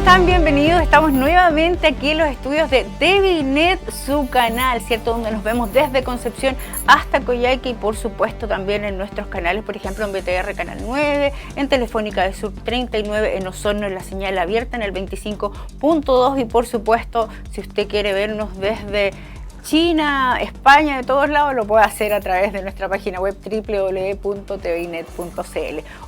están? Bienvenidos. Estamos nuevamente aquí en los estudios de TVNet, su canal, ¿cierto? Donde nos vemos desde Concepción hasta Coyhaique y por supuesto también en nuestros canales, por ejemplo en BTR Canal 9, en Telefónica de Sur 39, en Osorno en la señal abierta en el 25.2 y por supuesto si usted quiere vernos desde China, España, de todos lados, lo puede hacer a través de nuestra página web www.tvnet.cl.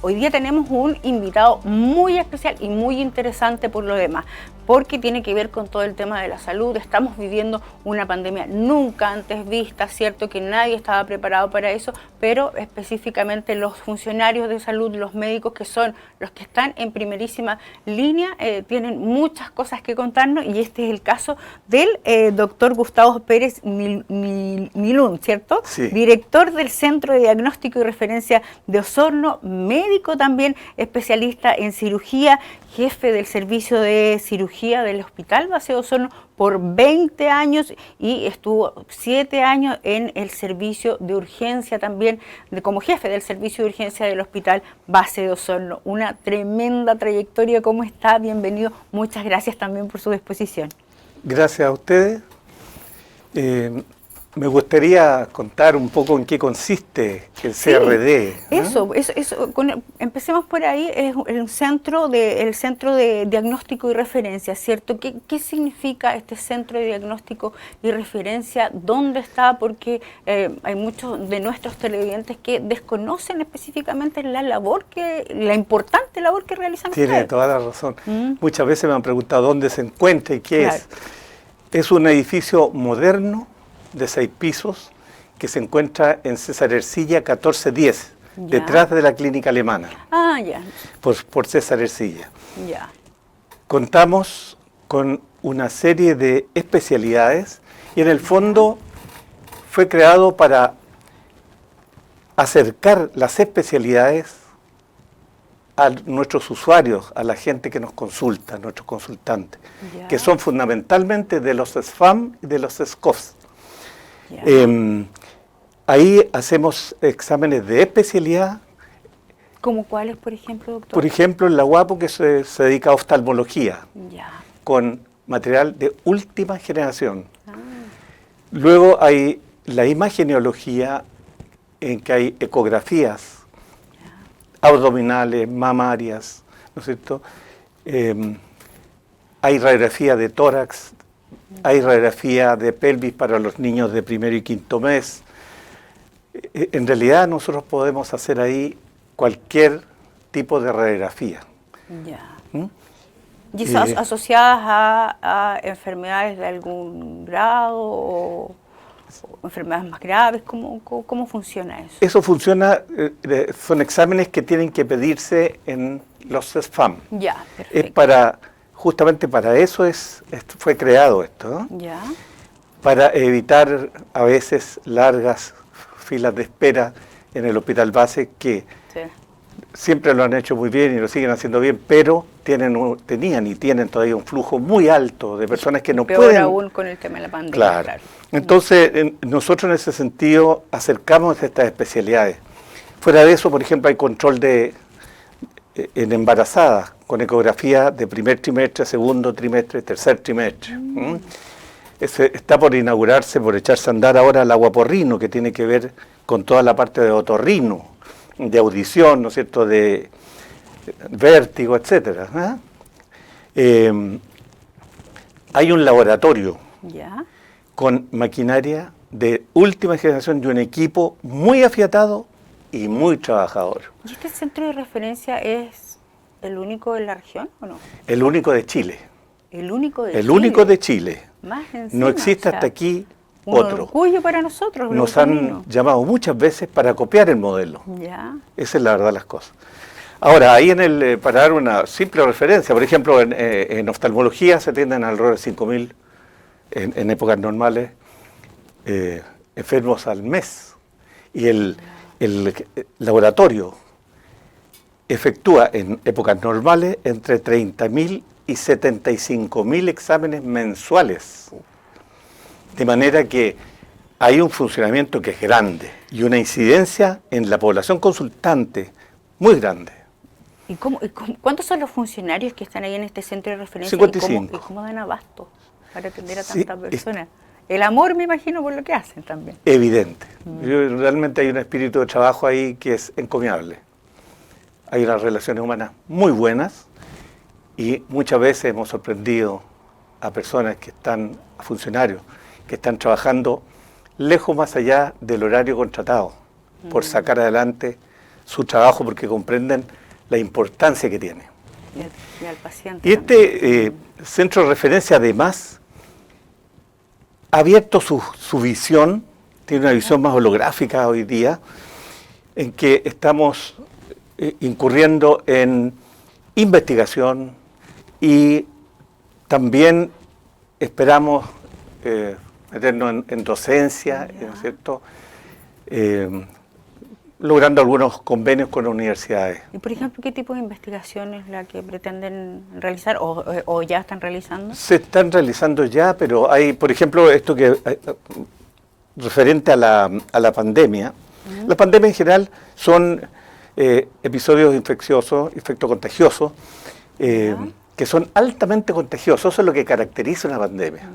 Hoy día tenemos un invitado muy especial y muy interesante por lo demás, porque tiene que ver con todo el tema de la salud. Estamos viviendo una pandemia nunca antes vista, cierto que nadie estaba preparado para eso, pero específicamente los funcionarios de salud, los médicos que son los que están en primerísima línea, tienen muchas cosas que contarnos y este es el caso del doctor Gustavo Pérez Milún, ¿cierto? Sí. Director del Centro de Diagnóstico y Referencia de Osorno, médico también, especialista en cirugía, jefe del servicio de cirugía del Hospital Base de Osorno por 20 años y estuvo 7 años en el servicio de urgencia también, como jefe del servicio de urgencia del Hospital Base de Osorno. Una tremenda trayectoria. ¿Cómo está? Bienvenido. Muchas gracias también por su disposición. Gracias a ustedes. Me gustaría contar un poco en qué consiste el CRD. Empecemos por ahí. Es el centro de diagnóstico y referencia, ¿cierto? ¿Qué significa este centro de diagnóstico y referencia? ¿Dónde está? Porque hay muchos de nuestros televidentes que desconocen específicamente la importante labor que realizan ustedes. Tiene toda la razón. Muchas veces me han preguntado dónde se encuentra y qué es. Es un edificio moderno de 6 pisos que se encuentra en César Ercilla 1410, detrás de la clínica alemana. Ah, ya. Por César Ercilla. Ya. Contamos con una serie de especialidades y en el fondo fue creado para acercar las especialidades a nuestros usuarios, a la gente que nos consulta, nuestros consultantes, que son fundamentalmente de los SFAM y de los SCOFs. Ahí hacemos exámenes de especialidad. ¿Como cuáles, por ejemplo, doctor? Por ejemplo, en la UAPO, que se dedica a oftalmología, con material de última generación. Luego hay la imagenología, en que hay ecografías abdominales, mamarias, ¿no es cierto? Hay radiografía de tórax, hay radiografía de pelvis para los niños de primero y quinto mes. En realidad nosotros podemos hacer ahí cualquier tipo de radiografía. ¿Y esas asociadas a enfermedades de algún grado o enfermedades más graves? ¿Cómo funciona eso? Eso funciona, son exámenes que tienen que pedirse en los SFAM. Ya, perfecto. Es para, justamente para eso fue creado esto, ¿no? Ya. Para evitar a veces largas filas de espera en el hospital base, que siempre lo han hecho muy bien y lo siguen haciendo bien, pero tenían y tienen todavía un flujo muy alto de personas que no pueden... Peor aún con el tema de la pandemia. Claro. Entonces, nosotros en ese sentido acercamos estas especialidades. Fuera de eso, por ejemplo, hay control en embarazadas, con ecografía de primer trimestre, segundo trimestre, tercer trimestre. Está por inaugurarse, por echarse a andar ahora el aguaporrino, que tiene que ver con toda la parte de otorrino, de audición, ¿no es cierto?, de vértigo, etcétera. Hay un laboratorio con maquinaria de última generación y un equipo muy afiatado y muy trabajador. ¿Y este centro de referencia es el único de la región o no? El único de Chile. El único de Chile. El único de Chile. Más encima, no existe hasta aquí un otro. Orgullo para nosotros. Nos han llamado muchas veces para copiar el modelo. Esa es la verdad de las cosas. Ahora, ahí para dar una simple referencia, por ejemplo, en oftalmología se atienden alrededor de 5.000 en épocas normales enfermos al mes. Y el laboratorio efectúa en épocas normales entre 30.000 y 75.000 exámenes mensuales. De manera que hay un funcionamiento que es grande y una incidencia en la población consultante muy grande. ¿Cuántos son los funcionarios que están ahí en este centro de referencia? 55. ¿Y cómo dan abasto para atender a tantas personas? El amor, me imagino, por lo que hacen también. Evidente. Realmente hay un espíritu de trabajo ahí que es encomiable. Hay unas relaciones humanas muy buenas y muchas veces hemos sorprendido a personas que están, a funcionarios, que están trabajando lejos más allá del horario contratado por sacar adelante su trabajo porque comprenden la importancia que tiene. Y al paciente. Y este centro de referencia además ha abierto su visión, tiene una visión más holográfica hoy día, en que estamos incurriendo en investigación y también esperamos meternos en docencia, ¿no es cierto? Logrando algunos convenios con universidades. Y por ejemplo, ¿qué tipo de investigación es la que pretenden realizar o ya están realizando? Se están realizando ya, pero hay, por ejemplo, esto que referente a la pandemia. La pandemia en general son episodios infecciosos, infectocontagiosos, que son altamente contagiosos. Eso es lo que caracteriza una pandemia.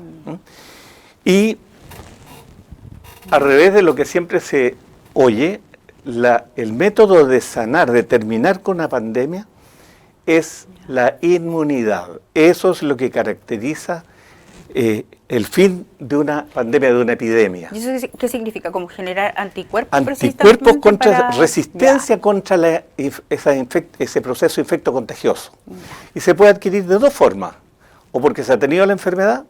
Y al revés de lo que siempre se oye, el método de sanar, de terminar con una pandemia, es la inmunidad. Eso es lo que caracteriza el fin de una pandemia, de una epidemia. ¿Y eso qué significa? ¿Como generar anticuerpos? Anticuerpos contra resistencia contra ese proceso infecto-contagioso. Y se puede adquirir de dos formas. O porque se ha tenido la enfermedad,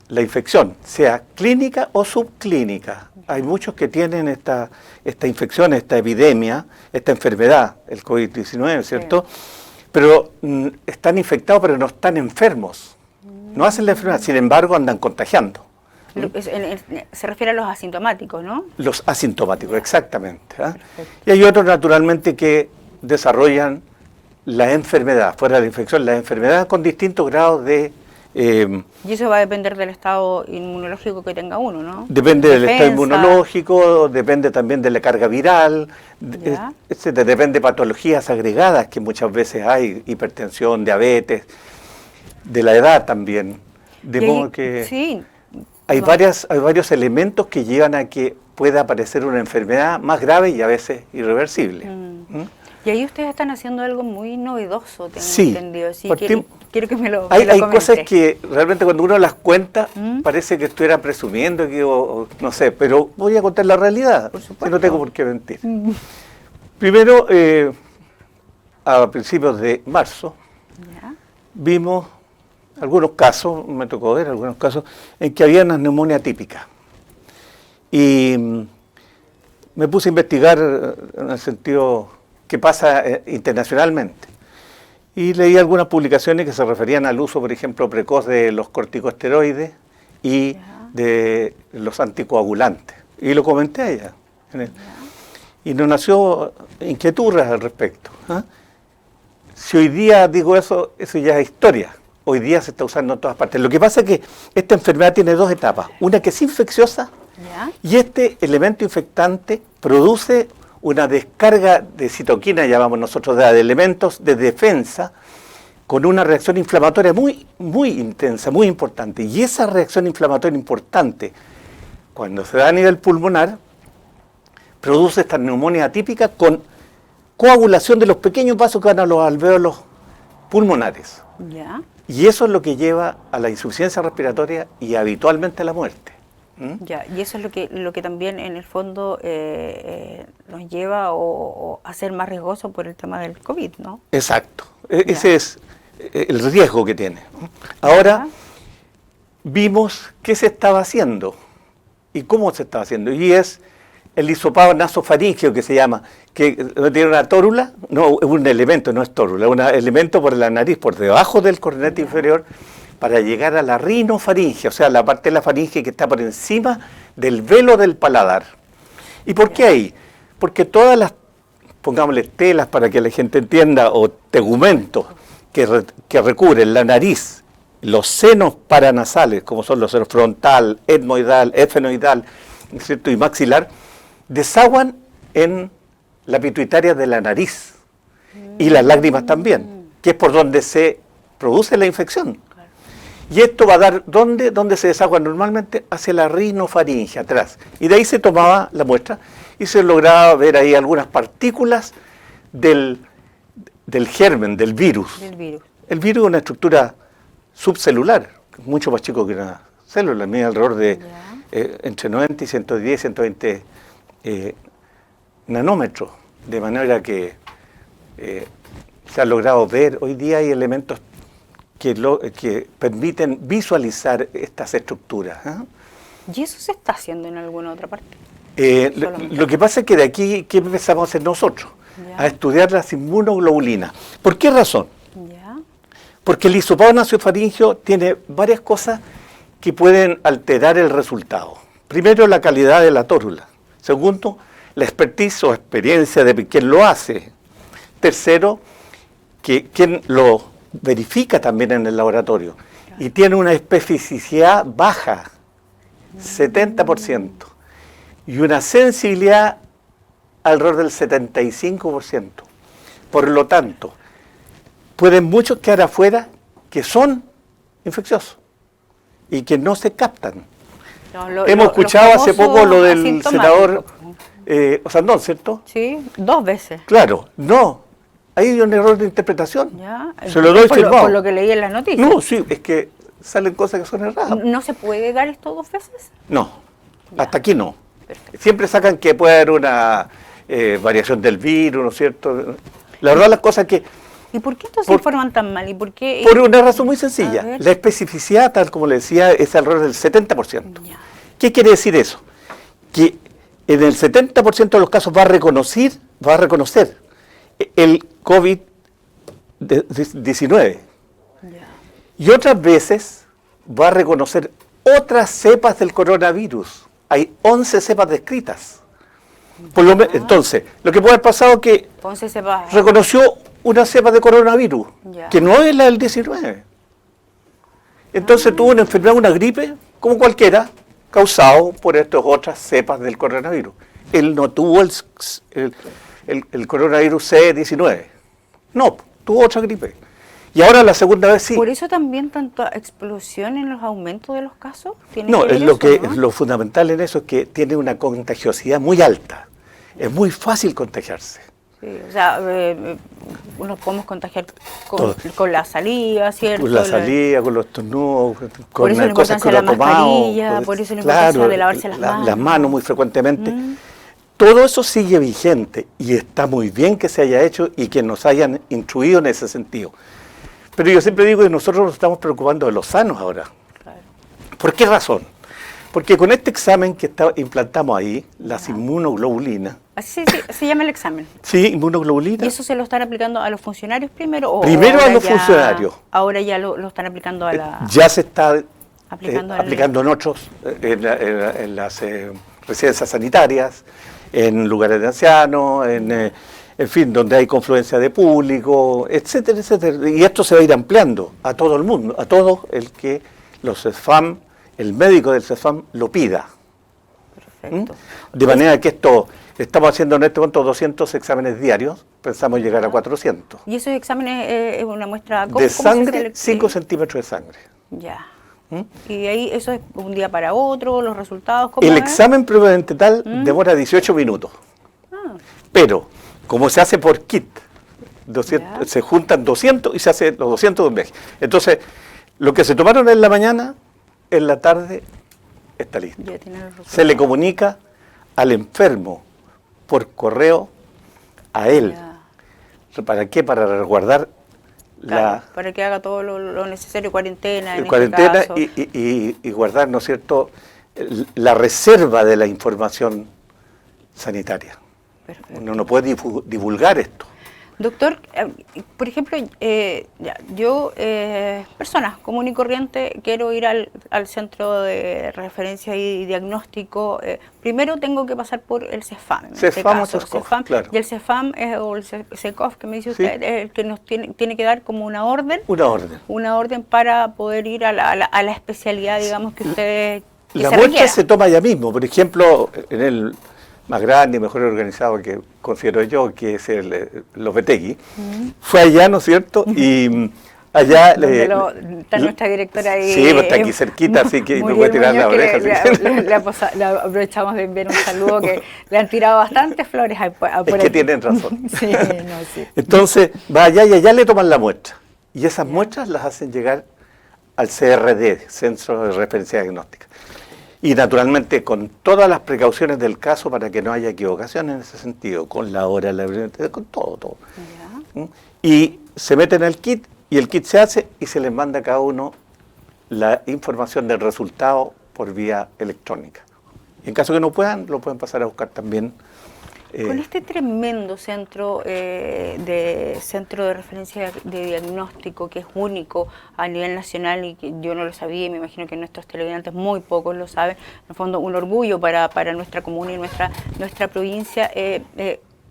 la infección, sea clínica o subclínica. Hay muchos que tienen esta infección, esta epidemia, esta enfermedad, el COVID-19, ¿cierto? Sí. Pero están infectados, pero no están enfermos. No hacen la enfermedad, sin embargo andan contagiando. Se refiere a los asintomáticos, ¿no? Los asintomáticos, exactamente. Y hay otros, naturalmente, que desarrollan la enfermedad, fuera de la infección, la enfermedad con distintos grados de... y eso va a depender del estado inmunológico que tenga uno, ¿no? Depende del estado inmunológico, depende también de la carga viral, depende de patologías agregadas que muchas veces hay, hipertensión, diabetes, de la edad también. De modo que sí, hay varios elementos que llevan a que pueda aparecer una enfermedad más grave y a veces irreversible. Y ahí ustedes están haciendo algo muy novedoso, tengo entendido. Sí, quiero que me lo Hay cosas que realmente cuando uno las cuenta parece que estuviera presumiendo, o no sé, pero voy a contar la realidad, que no tengo por qué mentir. Primero, a principios de marzo, vimos algunos casos, me tocó ver algunos casos, en que había una neumonía típica. Y me puse a investigar en el sentido que pasa internacionalmente. Y leí algunas publicaciones que se referían al uso, por ejemplo, precoz de los corticosteroides y de los anticoagulantes. Y lo comenté allá. Y nos nació inquietud al respecto. Si hoy día digo eso ya es historia. Hoy día se está usando en todas partes. Lo que pasa es que esta enfermedad tiene dos etapas. Una que es infecciosa y este elemento infectante produce una descarga de citoquina, llamamos nosotros, de elementos de defensa, con una reacción inflamatoria muy, muy intensa, muy importante. Y esa reacción inflamatoria importante, cuando se da a nivel pulmonar, produce esta neumonía atípica con coagulación de los pequeños vasos que van a los alvéolos pulmonares. Y eso es lo que lleva a la insuficiencia respiratoria y habitualmente a la muerte. Y eso es lo que también en el fondo nos lleva a ser más riesgoso por el tema del COVID, ¿no? Exacto. Ese es el riesgo que tiene. Ahora vimos qué se estaba haciendo y cómo se estaba haciendo. Y es el hisopado nasofaríngeo que se llama, que tiene una tórula, no es un elemento, no es tórula, es un elemento por la nariz, por debajo del cornete inferior, para llegar a la rinofaringe, o sea, la parte de la faringe que está por encima del velo del paladar. ¿Y por qué ahí? Porque todas las, pongámosle telas para que la gente entienda, o tegumentos que recubren la nariz, los senos paranasales, como son los senos frontal, etmoidal, efenoidal, ¿cierto?, y maxilar, desaguan en la pituitaria de la nariz. y las lágrimas también, que es por donde se produce la infección. Claro. Y esto va a dar, ¿dónde se desagua normalmente? Hacia la rinofaringe, atrás. Y de ahí se tomaba la muestra y se lograba ver ahí algunas partículas del germen, del virus. Del virus. El virus es una estructura subcelular, mucho más chico que una célula, mide alrededor de entre 90 y 110, 120 nanómetros, de manera que se ha logrado ver, hoy día hay elementos que permiten visualizar estas estructuras. ¿Eh? ¿Y eso se está haciendo en alguna otra parte? Lo que pasa es que de aquí, ¿qué empezamos a hacer nosotros? A estudiar las inmunoglobulinas. ¿Por qué razón? Ya. Porque el hisopado nasofaringeo tiene varias cosas que pueden alterar el resultado. Primero, la calidad de la tórula. Segundo, la expertise o experiencia de quien lo hace. Tercero, que quien lo verifica también en el laboratorio. Y tiene una especificidad baja, 70%. Y una sensibilidad alrededor del 75%. Por lo tanto, pueden muchos quedar afuera que son infecciosos y que no se captan. No, hemos escuchado hace poco lo del senador Osandón, ¿cierto? Sí, 2 veces. Claro, no, hay un error de interpretación. Ya. Se lo doy firmado. Por lo que leí en las noticias. No, sí, es que salen cosas que son erradas. ¿No se puede dar esto 2 veces? No, Ya. hasta aquí no. Perfecto. Siempre sacan que puede haber una variación del virus, ¿no es cierto? La verdad, las cosas que... ¿Y por qué entonces informan tan mal? ¿Y por qué? Por una razón muy A sencilla. ver. La especificidad, tal como le decía, es alrededor del 70%. Ya. ¿Qué quiere decir eso? Que en el 70% de los casos va a reconocer el COVID-19. Ya. Y otras veces va a reconocer otras cepas del coronavirus. Hay 11 cepas descritas. Entonces, lo que puede haber pasado es que Entonces se va. reconoció una cepa de coronavirus, Ya. que no es la del 19. Entonces tuvo una enfermedad, una gripe, como cualquiera, causado por estas otras cepas del coronavirus. Él no tuvo el coronavirus C19. No, tuvo otra gripe. Y ahora la segunda vez sí. ¿Por eso también tanta explosión en los aumentos de los casos? ¿Tiene No, ver lo eso, no? lo fundamental en eso es que tiene una contagiosidad muy alta. Es muy fácil contagiarse. Sí, o sea, nos podemos contagiar con la saliva, ¿cierto? Con la salida, con los estornudos, Por eso con la cosas que importancia lo de la tomamos. mascarilla, por eso la importancia de lavarse las manos. Las manos muy frecuentemente. Todo eso sigue vigente y está muy bien que se haya hecho y que nos hayan instruido en ese sentido. Pero yo siempre digo que nosotros nos estamos preocupando de los sanos ahora. Claro. ¿Por qué razón? Porque con este examen que implantamos ahí, las inmunoglobulinas. Así se llama el examen. Sí, inmunoglobulinas. ¿Y eso se lo están aplicando a los funcionarios primero? Primero a ahora los ya- funcionarios. Ahora ya lo están aplicando a la... Ya se está Aplicando aplicando en otros, en las residencias sanitarias, en lugares de ancianos, en fin, donde hay confluencia de público, etcétera, etcétera. Y esto se va a ir ampliando a todo el mundo, a todo el que los CESFAM, el médico del CESFAM lo pida. Perfecto. De manera que estamos haciendo en este momento 200 exámenes diarios, pensamos llegar a 400. ¿Y esos exámenes es una muestra... De sangre, 5 centímetros. centímetros de sangre. Ya. Y ahí eso es un día para otro, los resultados... ¿cómo El es? examen probablemente tal demora 18 minutos. Ah, Pero, como se hace por kit, Ya. se juntan 200 y se hace los 200 de un viaje. Entonces, lo que se tomaron en la mañana, en la tarde está listo. ya tiene los resultados. Se le comunica al enfermo por correo a él. Ya. ¿Para qué? Para resguardar Claro, para que haga todo lo necesario, cuarentena, en cuarentena este caso. y guardar, ¿no es cierto?, la reserva de la información sanitaria. Perfecto. Uno no puede divulgar esto. Doctor, por ejemplo, yo, persona común y corriente, quiero ir al centro de referencia y diagnóstico. Primero tengo que pasar por el CESFAM. En CESFAM o este caso, CESCOF, CESFAM, claro. y el CESFAM o el CECOF, que me dice Sí. usted, es el que nos tiene que dar como una orden. Una orden. Para poder ir a la especialidad, digamos, que ustedes... que La se muestra requiera. se toma ya mismo. Por ejemplo, en el más grande y mejor organizado que considero yo, que es los Betegui. Fue allá, ¿no es cierto? Y allá... está nuestra directora ahí. Sí, pues está aquí cerquita, así que me voy a tirar la oreja. Le aprovechamos de enviar un saludo, que le han tirado bastantes flores por es que aquí. tienen razón. Sí, no, sí. Entonces, va allá y allá le toman la muestra. Y esas muestras las hacen llegar al CRD, Centro de Referencia Diagnóstica. Y naturalmente con todas las precauciones del caso para que no haya equivocaciones en ese sentido, con la hora, con todo. Ya. Y se mete en el kit y el kit se hace y se les manda a cada uno la información del resultado por vía electrónica. Y en caso que no puedan, lo pueden pasar a buscar también. Con este tremendo centro de referencia de diagnóstico, que es único a nivel nacional y que yo no lo sabía, y me imagino que nuestros televidentes muy pocos lo saben, en el fondo un orgullo para nuestra comuna y nuestra provincia.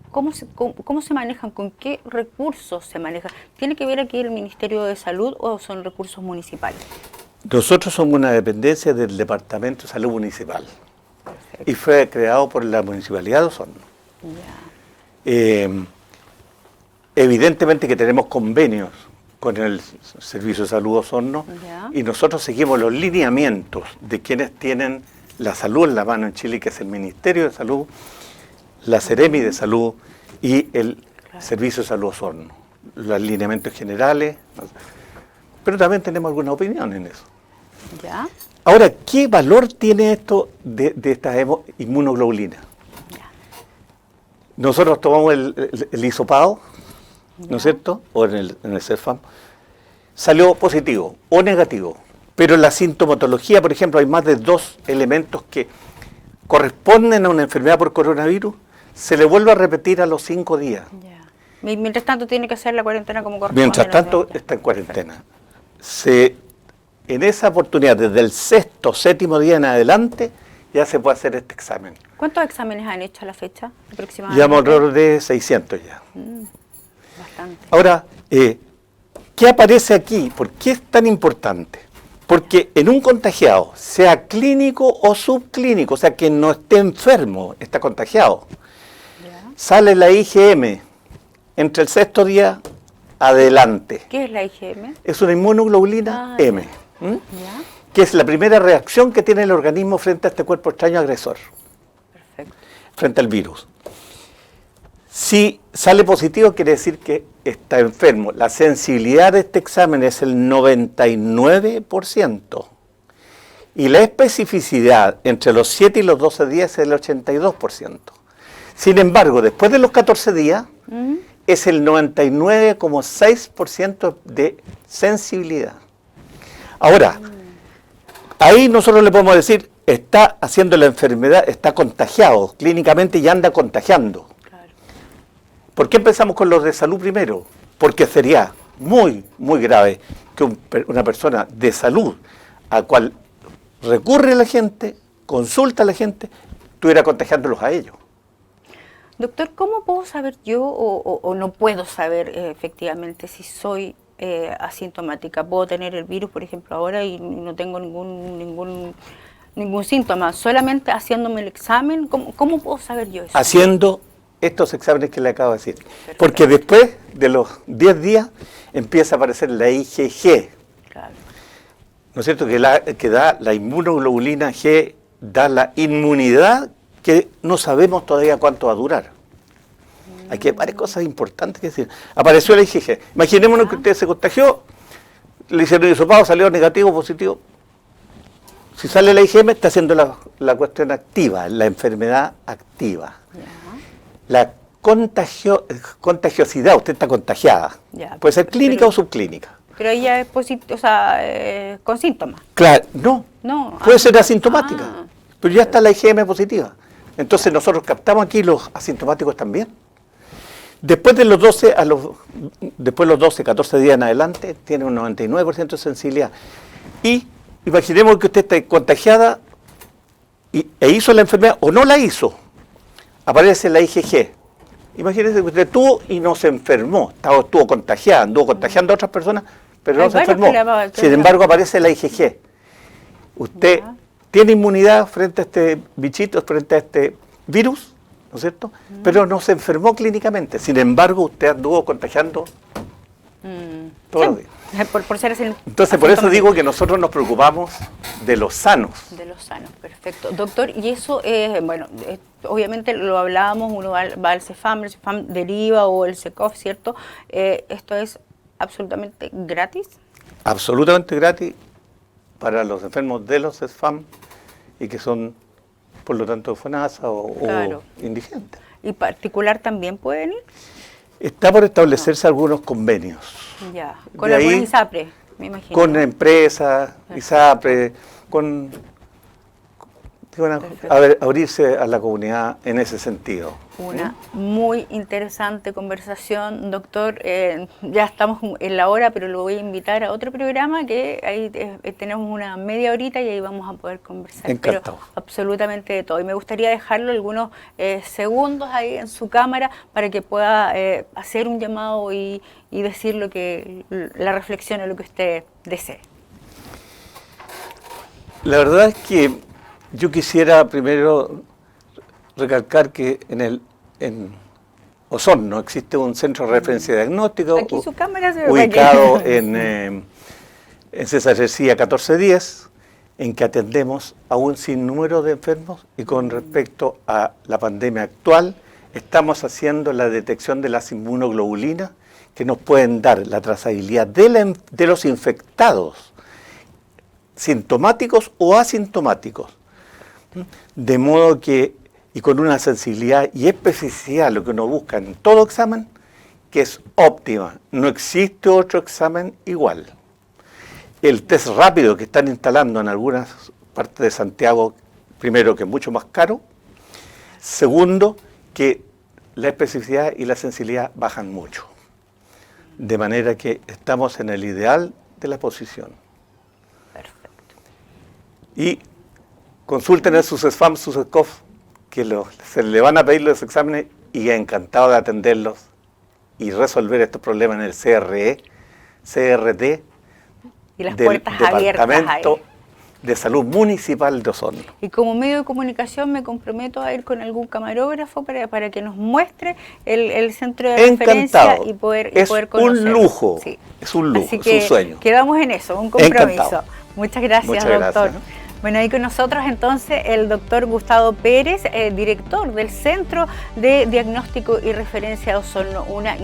¿Cómo se manejan? ¿Con qué recursos se manejan? ¿Tiene que ver aquí el Ministerio de Salud o son recursos municipales? Nosotros somos una dependencia del Departamento de Salud Municipal. Perfecto. Y fue creado por la Municipalidad de Osorno. Evidentemente que tenemos convenios con el Servicio de Salud Osorno y nosotros seguimos los lineamientos de quienes tienen la salud en la mano en Chile, que es el Ministerio de Salud, la Seremi de Salud y el Servicio de Salud Osorno. Los lineamientos generales, pero también tenemos alguna opinión en eso. ¿Ya? Ahora, ¿qué valor tiene esto de esta inmunoglobulina? Nosotros tomamos el hisopado, ¿no es cierto? O en el CEFAM. Salió positivo o negativo. Pero en la sintomatología, por ejemplo, hay más de 2 elementos que corresponden a una enfermedad por coronavirus. Se le vuelve a repetir a los 5 días. Ya. Mientras tanto tiene que hacer la cuarentena como corresponde. Mientras tanto está en cuarentena. En esa oportunidad, desde el 6º, 7º día en adelante, ya se puede hacer este examen. ¿Cuántos exámenes han hecho a la fecha aproximadamente? Llevamos alrededor de 600 ya. Bastante. Ahora, ¿qué aparece aquí? ¿Por qué es tan importante? Porque en un contagiado, sea clínico o subclínico, o sea, que no esté enfermo, está contagiado, sale la IgM entre el 6º día adelante. ¿Qué es la IgM? Es una inmunoglobulina M. ¿Ya? Que es la primera reacción que tiene el organismo frente a este cuerpo extraño agresor. Perfecto. Frente al virus. Si sale positivo, quiere decir que está enfermo. La sensibilidad de este examen es el 99%. Y la especificidad entre los 7 y los 12 días es el 82%. Sin embargo, después de los 14 días, es el 99,6% de sensibilidad. Ahora, ahí nosotros le podemos decir, está haciendo la enfermedad, está contagiado clínicamente y anda contagiando. Claro. ¿Por qué empezamos con los de salud primero? Porque sería muy, muy grave que una persona de salud a cual recurre la gente, consulta a la gente, estuviera contagiándolos a ellos. Doctor, ¿cómo puedo saber yo o no puedo saber efectivamente si soy asintomática? Puedo tener el virus, por ejemplo, ahora y no tengo ningún síntoma, solamente haciéndome el examen. ¿Cómo puedo saber yo eso? Haciendo estos exámenes que le acabo de decir. Perfecto. Porque después de los 10 días empieza a aparecer la IgG. Claro. ¿No es cierto? Que da la inmunoglobulina G, da la inmunidad que no sabemos todavía cuánto va a durar. Aquí hay varias cosas importantes que decir. Apareció la IgG. Imaginémonos que usted se contagió, le hicieron el hisopado, salió negativo, positivo. Si sale la IgM, está haciendo la cuestión activa, la enfermedad activa. La contagiosidad, usted está contagiada. Puede ser clínica o subclínica. Pero ella es positivo, o sea, con síntomas. Claro, no. Puede ser asintomática, pero ya está la IgM positiva. Entonces nosotros captamos aquí los asintomáticos también. Después de los 12, después de los 12, 14 días en adelante, tiene un 99% de sensibilidad. Y imaginemos que usted está contagiada e hizo la enfermedad o no la hizo. Aparece la IgG. Imagínese que usted tuvo y no se enfermó. Estuvo contagiada, anduvo contagiando a otras personas, pero no se enfermó. Sin embargo, aparece la IgG. Usted tiene inmunidad frente a este bichito, frente a este virus, ¿no es cierto? Pero no se enfermó clínicamente. Sin embargo, usted anduvo contagiando todos los días. Por ser Entonces, por eso digo que nosotros nos preocupamos de los sanos. De los sanos, perfecto. Doctor, y eso, bueno, obviamente lo hablábamos, uno va al CEFAM, el CEFAM deriva o el SECOF, ¿cierto? ¿Esto es absolutamente gratis? Absolutamente gratis para los enfermos de los CEFAM y que son, por lo tanto, FONASA o indigentes. ¿Y particular también pueden ir? Está por establecerse algunos convenios. Ya, con algunas ISAPRE, me imagino. Con empresas, ISAPRE, con abrirse a la comunidad en ese sentido. Una muy interesante conversación, doctor. Ya estamos en la hora, pero lo voy a invitar a otro programa que ahí tenemos una media horita y ahí vamos a poder conversar. Encantado. Pero absolutamente de todo. Y me gustaría dejarlo algunos segundos ahí en su cámara para que pueda hacer un llamado y decir la reflexión o lo que usted desee. La verdad es que yo quisiera primero recalcar que en Osorno existe un centro de referencia diagnóstico Aquí su cámara se ve ubicado en César García 1410, en que atendemos a un sinnúmero de enfermos y con respecto a la pandemia actual estamos haciendo la detección de las inmunoglobulinas que nos pueden dar la trazabilidad de los infectados, sintomáticos o asintomáticos. De modo que, y con una sensibilidad y especificidad, lo que uno busca en todo examen, que es óptima. No existe otro examen igual. El test rápido que están instalando en algunas partes de Santiago, primero, que es mucho más caro. Segundo, que la especificidad y la sensibilidad bajan mucho. De manera que estamos en el ideal de la posición. Perfecto. Y consulten a sus CEFAM, sus SECOF, que se le van a pedir los exámenes y encantado de atenderlos y resolver estos problemas en el CRT y las del puertas abiertas Departamento ahí. de Salud Municipal de Osorno. Y como medio de comunicación me comprometo a ir con algún camarógrafo para que nos muestre el centro de referencia y poder conocerlo. Un lujo, sí. Es un lujo, Así que es un sueño. Quedamos en eso, un compromiso. Encantado. Muchas gracias, Muchas doctor. gracias. Bueno, ahí con nosotros entonces el doctor Gustavo Pérez, director del Centro de Diagnóstico y Referencia de Osorno. Una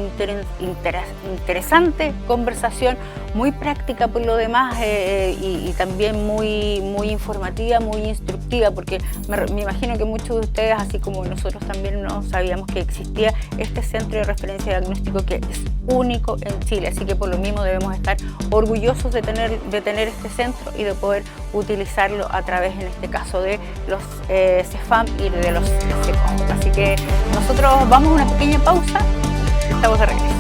interesante conversación, muy práctica por lo demás y también muy informativa, muy instructiva, porque me imagino que muchos de ustedes, así como nosotros también no sabíamos que existía este Centro de Referencia de Diagnóstico que es único en Chile, así que por lo mismo debemos estar orgullosos de tener este centro y de poder utilizarlo a través, en este caso, de los CEFAM y de los SECOF. Así que nosotros vamos a una pequeña pausa, estamos de regreso.